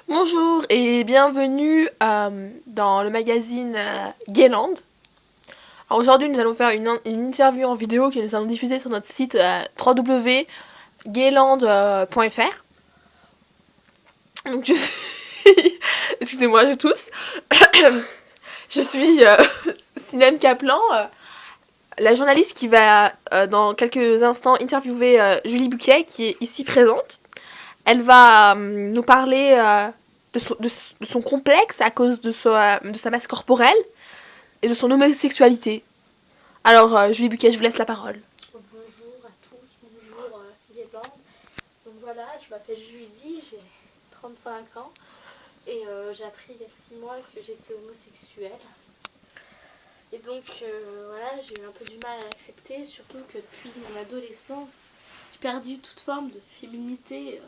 Bonjour et bienvenue dans le magazine Gayland. Alors aujourd'hui nous allons faire une interview en vidéo que nous allons diffuser sur notre site www.gayland.fr. Donc je suis... Excusez-moi, je tousse. Je suis Sinem Kaplan, la journaliste qui va dans quelques instants interviewer Julie Buquet qui est ici présente. Elle va nous parler de son complexe à cause de sa masse corporelle et de son homosexualité. Alors, Julie Buquet, je vous laisse la parole. Bonjour à tous, bonjour Gayland. Donc voilà, je m'appelle Julie, j'ai 35 ans et j'ai appris il y a 6 mois que j'étais homosexuelle. Et donc voilà, j'ai eu un peu du mal à l'accepter, surtout que depuis mon adolescence, j'ai perdu toute forme de féminité.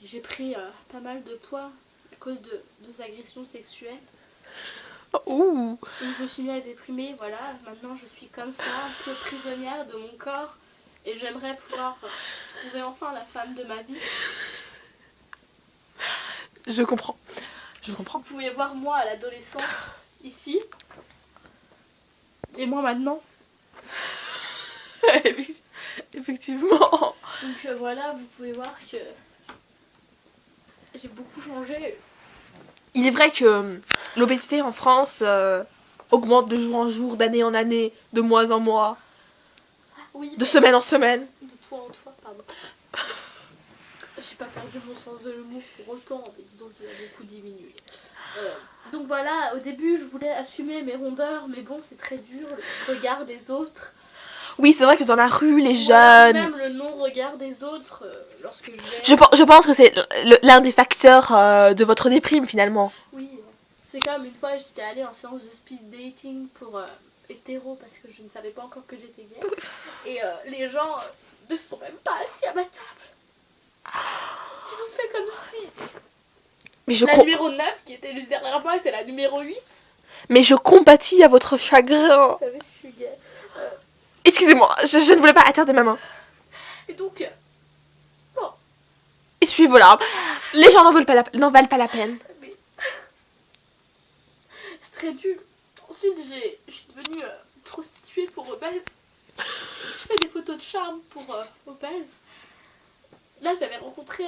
J'ai pris pas mal de poids à cause de agressions sexuelles. Ouh. Donc je me suis mis à déprimer, voilà. Maintenant je suis comme ça, un peu prisonnière de mon corps. Et j'aimerais pouvoir trouver enfin la femme de ma vie. Je comprends. Vous pouvez voir moi à l'adolescence, ici. Et moi maintenant. Effectivement. Donc voilà, vous pouvez voir que j'ai beaucoup changé. Il est vrai que l'obésité en France augmente de jour en jour, d'année en année, de mois en mois, Oui, de semaine en semaine. de toi en toi, pardon. J'ai pas perdu mon sens de l'humour pour autant, mais dis donc il a beaucoup diminué. Donc voilà, au début je voulais assumer mes rondeurs, mais bon c'est très dur, le regard des autres. Oui, c'est vrai que dans la rue, les Voilà, jeunes... même le non-regard des autres, lorsque je vais... Je pense que c'est l'un des facteurs de votre déprime, finalement. Oui, c'est comme une fois j'étais allée en séance de speed dating pour hétéro parce que je ne savais pas encore que j'étais gay. Et les gens ne se sont même pas assis à ma table. Ils ont fait comme si Mais je, la numéro 9 qui était juste derrière moi, c'est la numéro 8. mais je compatis à votre chagrin. Vous savez, je suis gay. Excusez-moi, je ne voulais pas attarder ma main. Et donc, Essuyez vos larmes. Les gens n'en valent pas la peine. mais c'est très dur. Ensuite, je suis devenue prostituée pour obèse. Je fais des photos de charme pour obèse. Là, j'avais rencontré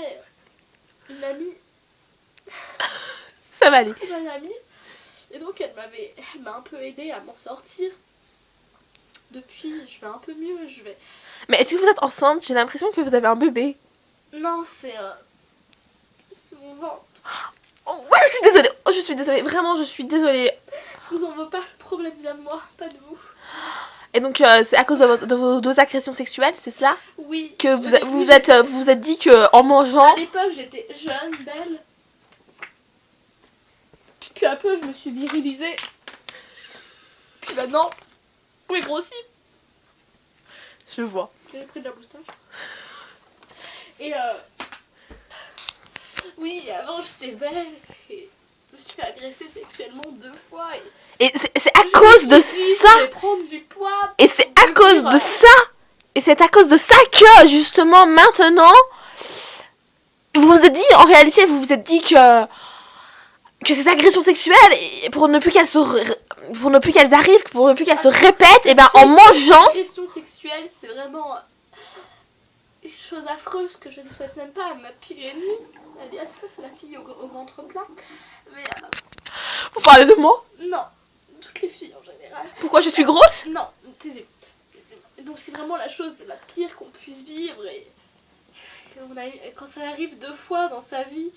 une amie, Ça va aller. très bonne amie. Et donc, elle m'a un peu aidée à m'en sortir. Depuis, je vais un peu mieux. Mais est-ce que vous êtes enceinte? J'ai l'impression que vous avez un bébé. Non, c'est mon ventre. Oh, ouais, je suis désolée. Oh, je suis désolée. Vraiment, je suis désolée. Je vous en veux pas, le problème vient de moi, pas de vous. Et donc, c'est à cause de vos deux agressions sexuelles, c'est cela? Oui. Que vous vous êtes dit que en mangeant... À l'époque, j'étais jeune, belle. Puis peu à peu, je me suis virilisée. Puis maintenant, j'ai grossi. Je vois. J'ai pris de la moustache. Et oui, avant j'étais belle et je me suis fait agresser sexuellement 2 fois. Et c'est à cause de ça. Je vais prendre du poids. Et c'est à cause de ça. Et c'est à cause de ça que, justement, maintenant, vous vous êtes dit, en réalité, vous vous êtes dit que ces agressions sexuelles, pour ne plus qu'elles arrivent, pour ne plus qu'elles se répètent, et ben en mangeant... L'agression sexuelle, c'est vraiment une chose affreuse que je ne souhaite même pas à ma pire ennemie, alias la fille au ventre plat. Mais Vous parlez de moi? non, toutes les filles en général. Pourquoi je suis grosse? Non, taisez-vous. Donc c'est vraiment la chose la pire qu'on puisse vivre et quand ça arrive 2 fois dans sa vie,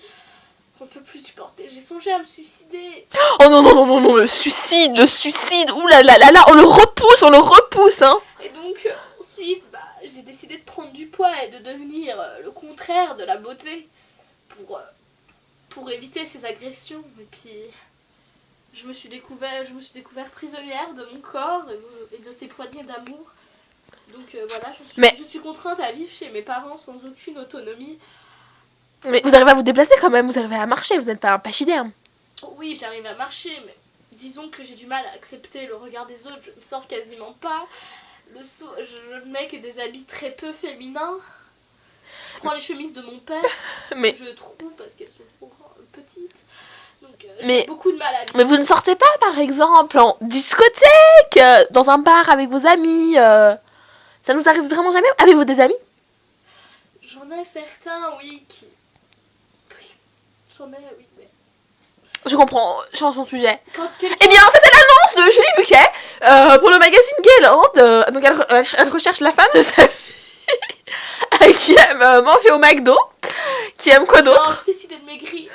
on peut plus supporter. J'ai songé à me suicider. Oh non, non, non, non, non, le suicide, ouh là là là là, on le repousse, hein. Et donc ensuite, j'ai décidé de prendre du poids et de devenir le contraire de la beauté pour éviter ces agressions. Et puis je me suis découvert prisonnière de mon corps et de ses poignées d'amour. Donc voilà, je suis contrainte à vivre chez mes parents sans aucune autonomie. Mais vous arrivez à vous déplacer quand même, vous arrivez à marcher, vous n'êtes pas un pachyderme. Oui, j'arrive à marcher, mais disons que j'ai du mal à accepter le regard des autres, je ne sors quasiment pas. Je ne mets que des habits très peu féminins. Je prends les chemises de mon père, Mais je trouve parce qu'elles sont sont trop petites. Donc Mais- j'ai beaucoup de mal à vivre. Mais vous ne sortez pas, par exemple, en discothèque, dans un bar avec vos amis ça nous arrive vraiment jamais? Avez-vous des amis? J'en ai certains, oui, qui... Oui, j'en ai, oui, mais... Je comprends, changeons de sujet. Quand quelqu'un... Eh bien, c'était l'annonce de Julie Buquet pour le magazine Gayland. Donc, elle recherche la femme de sa vie qui aime manger au McDo. Qui aime quoi Non, d'autre? j'ai décidé de maigrir.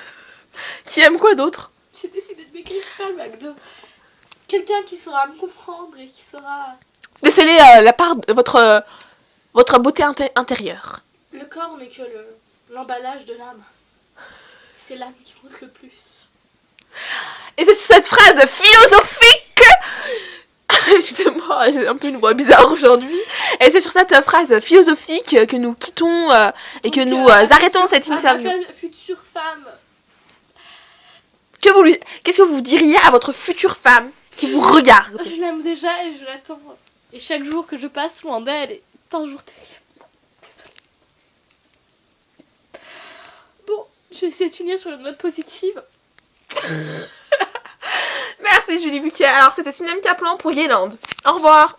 Qui aime quoi d'autre? J'ai décidé de maigrir par le McDo. Quelqu'un qui saura me comprendre et qui saura... Laissez-les la part de votre beauté intérieure. Le corps n'est que l'emballage de l'âme. C'est l'âme qui compte le plus. Et c'est sur cette phrase philosophique. Excusez-moi, j'ai un peu une voix bizarre aujourd'hui. Et c'est sur cette phrase philosophique que nous quittons et que Donc, nous arrêtons cette interview. À ma future femme, Qu'est-ce que vous diriez à votre future femme qui vous regarde? je l'aime déjà et je l'attends. Et chaque jour que je passe loin d'elle est un jour terrible. Désolée. Bon, je vais essayer de finir sur une note positive. Merci Julie Buquet. Alors c'était Sinem Kaplan pour Gayland. Au revoir.